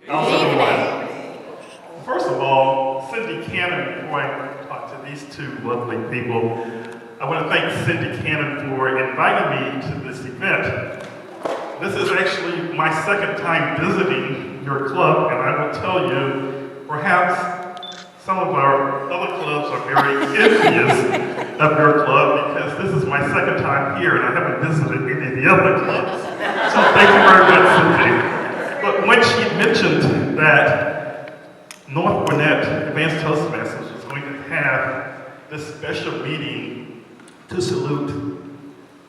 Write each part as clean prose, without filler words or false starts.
How's everyone? First of all, Cindy Cannon, before I talk to these two lovely people, I want to thank Cindy Cannon for inviting me to this event. This is actually my second time visiting your club, and I will tell you, perhaps some of our other clubs are very envious of your club because this is my second time here and I haven't visited any of the other clubs. So thank you very much, Cindy. But when she mentioned that North Gwinnett Advanced Toastmasters was going to have this special meeting to salute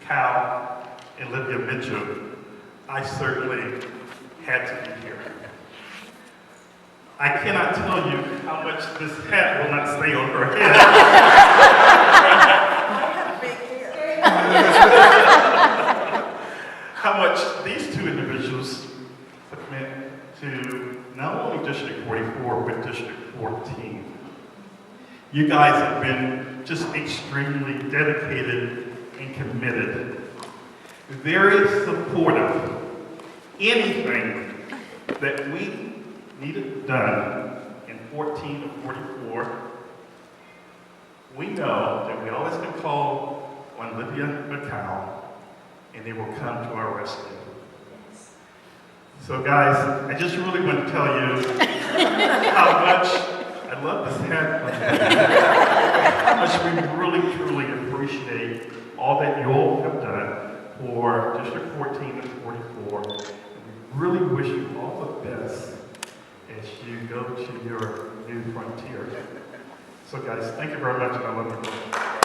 Cal and Livya Mitchell, I certainly had to be here. I cannot tell you how much this hat will not stay on her head. How much these two individuals have meant to not only District 44, but District 14. You guys have been just extremely dedicated and committed, very supportive. Anything that we needed done in 14 to 44, we know that we always can call on Livya McCall and they will come to our rescue. So guys, I just really want to tell you how much, I love this hat, how much we really truly appreciate all that you all have done for District 14 and 44. And we really wish you all the best as you go to your new frontier. So guys, thank you very much, and I love you.